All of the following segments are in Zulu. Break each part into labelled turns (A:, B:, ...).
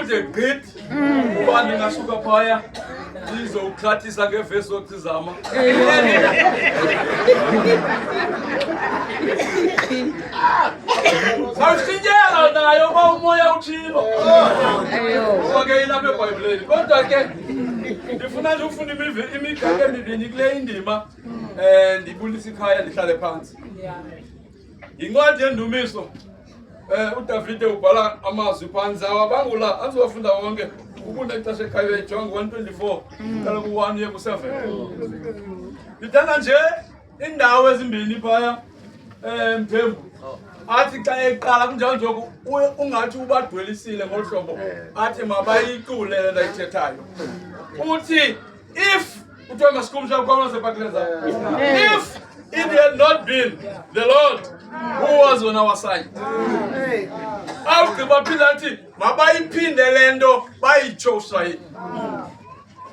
A: ude gqit ubani ngasuka phaya izowuxhathisa ngevesi othizama sawusinyela nayo ba umoya utshilo oke ilapha eBhayibhelini kodwa ke ndifuna nje ufunda imigaqo emibini kule indima ndibulisa ikhaya ndihlale phansi incwadi yendumiso uDavide ubhala amazwi phansi awabangula azowafunda wonke ukunda ixesha ekhaya ejonga 124 qala ku1 ye ku7 ndithanda nje indawo ezimbini phaya Mthembu athi xa eqala kunjalo nje ungathi ubadwelisile ngolhlobo athi mabayicule le ndayithethayo uthi if uthiwa masikumsha ukhona sepakileza if it had not been the Lord who was on our side awugqiba phinda athi mabayiphinde lento bayitshosa yini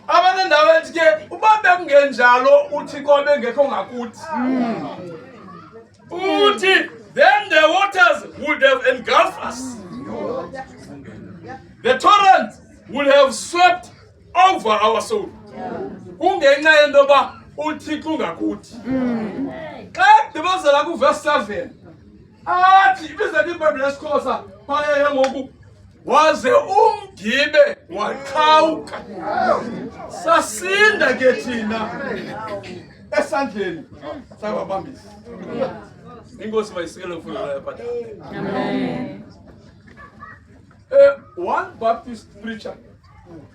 A: abantu ndawo ethi ke uba bekungenjalo uThixo bengekho ngakuthi uthi then the waters would have engulfed us. The torrent would have swept over our soul. Kungenxa yento ba uThixo ngakuthi. Xa ndibazela ku verse 7. Athi ibiza iBhayibheli lesikhosa phaya ngoku waze umgibe waqhawuka. Sasinda ke thina esandleni sababambisi. Ingosi mayisikele ufuna lapha. Amen. One Baptist preacher,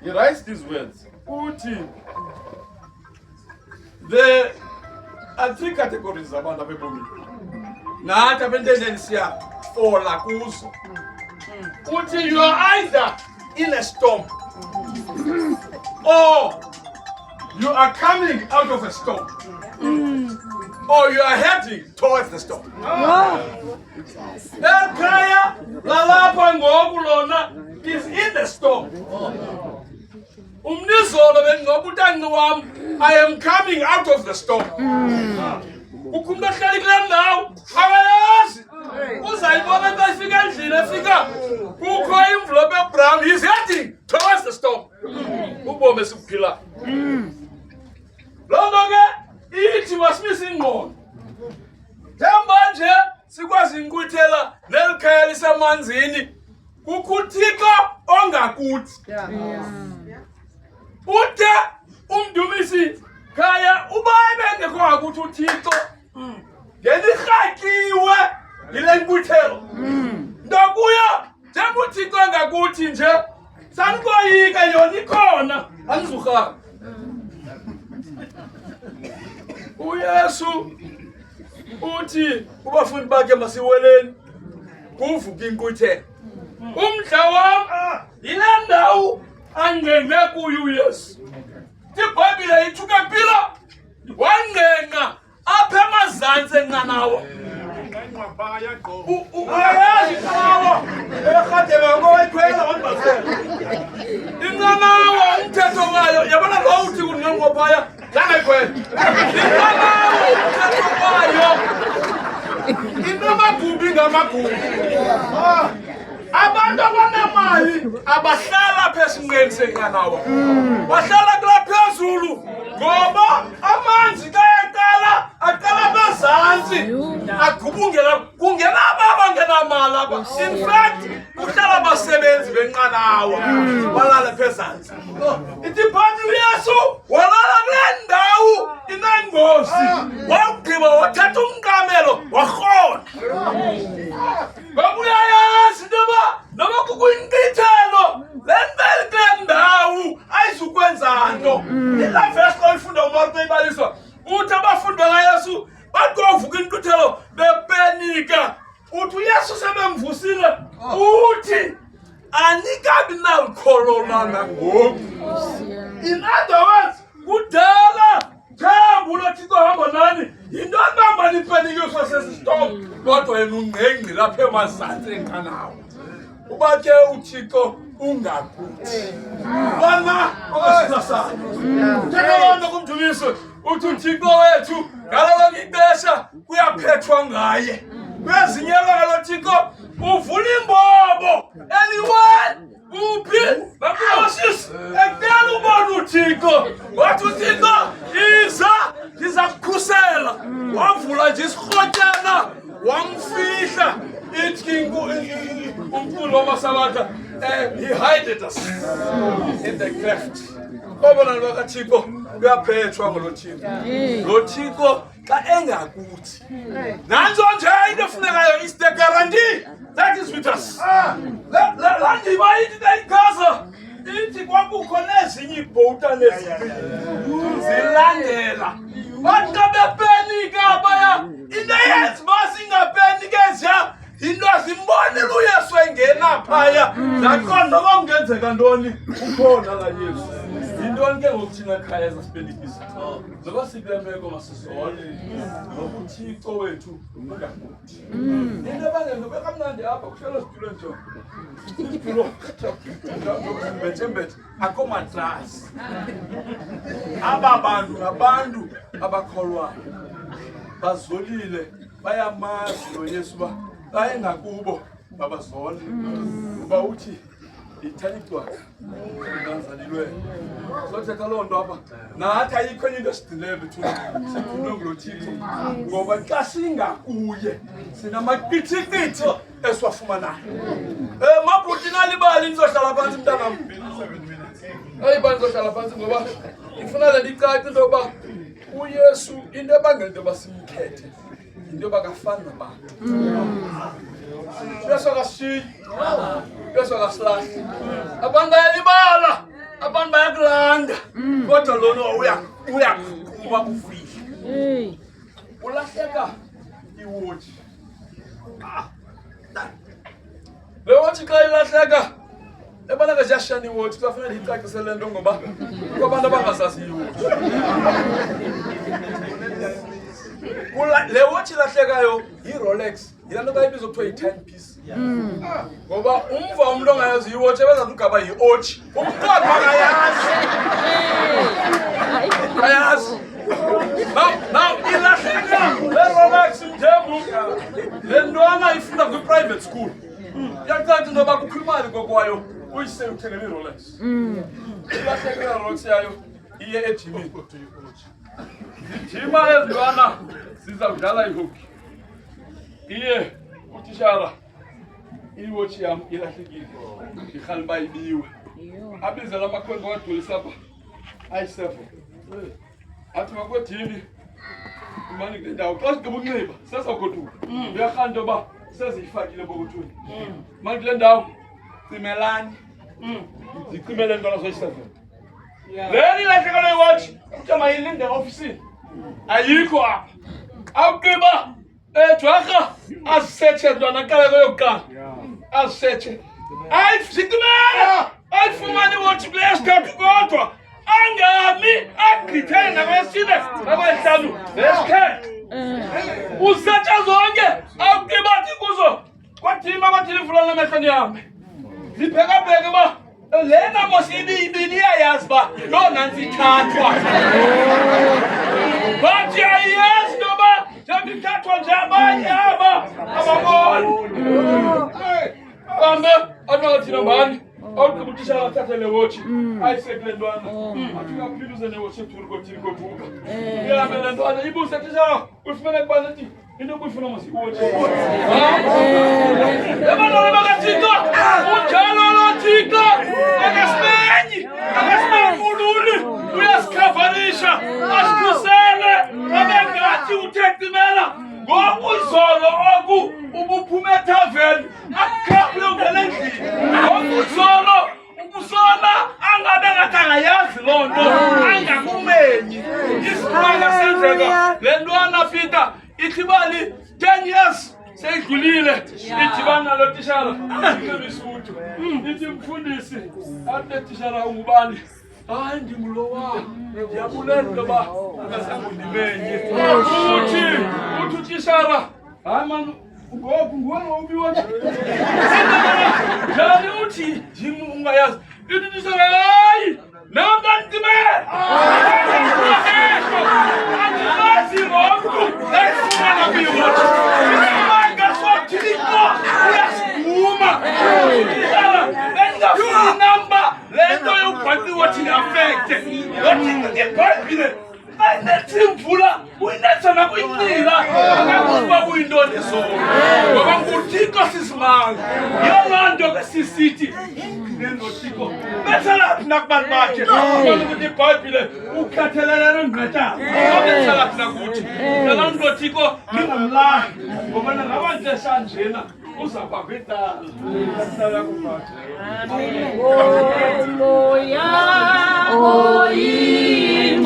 A: he writes these words. Uthi, there are three categories abantu abebomini. Nathi abentendeni siya fola kuzo. Uthi you are either in a storm or you are coming out of a storm. Or you are heading towards the storm. Ekhaya lalapha ngoku lona is in the storm. Umnizolo bengokutanci wam, I am coming out of the storm. Ukhumba hlali kule ndawo akayazi uzayibona xa ifika endlini efika kukho envelope ebrown, he's heading towards the storm. Ubomi esibuphila. Loo nto ke ithi masimisa ingqondo njengoba nje sikwazi inkuthela nelikhaya lisemanzini kukho uThixo ongakuthi ude umdumisi khaya uba ebengekho ngakuthi uThixo ngelirhatyiwe yile nkuthelo ndokuya njengoba uThixo ongakuthi nje sanikoyika yona ikhona anizurhanga uYesu uthi kubafundi bakhe masiweleni kuvuka inkuthelo umdla wam yile ndawo angenge kuyo uYesu iBhayibhile ithi uKapila wangenqa apha emazantsi enqanawa uyayazi inqanawa erhatshela ngoyikhwela wandibasela inqanawa umthetho wayo yabona lo uthi kunqanqophaya zangayikhwela inqanawa umthetho wayo inamagumbi ngamagumbi abantu abanemali abahlala apha esinqeni senqanawa bahlala kula phezulu ngoba amanzi xa eqala aqala phezantsi agubungela kungena baba ngenamali apha in fact kuhlala abasebenzi benqanawa balala phezantsi ithi phantsi uYesu walala kule ndawo inengozi wagqiba wathatha umqamelo warhona ngokuyayazi intoba noba kukuyinkithelo le mpeli kule ndawo ayizukwenza nto ilaa vesi xa uyifunda uMarko ibaliswa uthi abafundi bakaYesu bathi kovuka inkqithelo bepenika uthi uYesu sebemvusile uthi anikabi nalikhololana ngoku. In other words kudala thambo loThixo hamba nani yinto abamba nipenikiswa sesistorm kodwa yena ungqengqi lapha emazantsi enqanawa uba ke uThixo ungakuthi bana okasisasana njengalonto kumdumiso uthi uThixo wethu ngalo lonke ixesha kuyaphethwa ngaye kwezinyelo ngalo Thixo uvula imbobo anyone uphi It's King Umkuloma Samata. He hided us in the cleft. Obona lwakaThixo kuyaphethwa ngoloThixo. LoThixo xa engakuthi. Nanzo nje into efunekayo is the guarantee that is with us. La ndima ithi nayikhaza ithi kwakukho nezinye iibhowuta zilandela. Bathi xa bepenika baya into yenza uba singapenikeza into azimbonile uYesu engena phaya zaqonda uba kungenzeka ntoni ukhona la Yesu. Yintoni ke ngokuthina khaya zasipelekisa noba sikule meko masizole nokuThixo wethu ungakuthi into abangento bekamnandi apha kuhlala situlo nje isitulo mbethe akho matrasi aba bantu ngabantu abakholwayo bazolile bayamazi lo Yesu ba ayengakubo babazole uba uthi ithalicwa ngazalilwe sothetha loo nto apha nathi ayikho into esidilele bethuna sikhulume nguloThixo ngoba xa singakuye sinamaqithiqithi esiwafumanayo mabhuti nalibali nizohlala phantsi mntanam ayibani nizohlala phantsi ngoba ifuna le ndicace into yoba uYesu into ebangela into yoba simkhethe into yoba kafani nabantu Yesu akashiyi Yesu akasilahli abantu bayalibala abantu bayakulanda kodwa lona uyakuba ufile ulahleka iwatch le watch xa ilahleka ebana kaziyashana iwatch kufanele icacise le nto ngoba kwabantu abangasazi iwatch le watch ilahlekayo yi-Rolex yilaa nto bayibiza kuthiwa yi-10-piece ngoba umva umuntu ongayazi iwatch ebenza ugaba yi-ochi umqoqo ayazi now ilahleka le Rolex mthembu le ntwana ifunda kwi-private school iyacaca into yoba kukho imali kokwayo uyise uthengele i-Rolex ilahleka i-Rolex yayo iye ejimini jima ezintwana zizawudlala ihoki iye utishara iwatch yam ilahlekile irhali uba ibiwe abize la makhwenkwe wadulisa apha ayi-7 athi makwedini imani kule ndawo xa sigqiba unxiba sesawugoduka uyarhala into yoba seziyifakile epokothweni mani kule ndawo cimelani zicimele ntwana zoyi-7 leni ilahlekelo iwatch kuthiwa mayilinde ofisini ayikho apha awugqiba jwarha azisetshe ntwana aqaleko yokuqala azisetshe zicimele ayifumane iwatch kule yesithathu kodwa angami agqithele nakwesine nakwesihlanu nesikhethe uzisetshe zonke awugqiba athi kuzo kwathima kwathile ivula namehlweni yami ziphekabheke uba lena mosibini iyayazi uba yona nzithathwa bathi ayiyazi noba njengoba ithathwa nje abanye aba ababoni kambe atingathina mbani awugqiba utishara athathe le watch ayisekule ntwana athi uyaphila uze newatch eduru kothini kovuka ihambe le ntwana ibuse tishara uyifumene kubani ethi into okuyifuna masiwatch ebantwana bakaThixo unjalo loThixo akasimenyi ululi uyasikhavarisha asikhusele abengathi uthecimela ngokuzolo oku ubuphume ethaveni akukhaphe ungena endlini ngokuzolo ubusona angabe ngathi angayazi loo nto angakumenyi isibanga senzeka le ntwana Peter ithi bali 10 years seyidlulile idibana nalo tishara isuthu ithi mfundisi athi tishara ungubani hayi ndimlowa ndiyabulela ngoba akasangundimenye uthi tishara hayi man ngoku nguwe ubiwa njani uthi jimu ungayazi ithi tishara hayi nangantimela andimazi ngomntu efumana kwiwatch ngasothixo uyasiguma bengafuni namba le nto yokubhaqa iwatch iafekte ngebhayibhile ayinethi uyinetha nakwinyila akakuba kuyintoni zona ngoba nguThixo sisimanga yonke into besisithi nenothiko besala nakubantu bakhe ukuthi iBhayibhile ukhathalelana ngqatha abesala nakuthi nalo nothiko ningamlahi ngoba ngabantu esanjena uzaba betala ngasala kumakhe amen oh moya oyingcele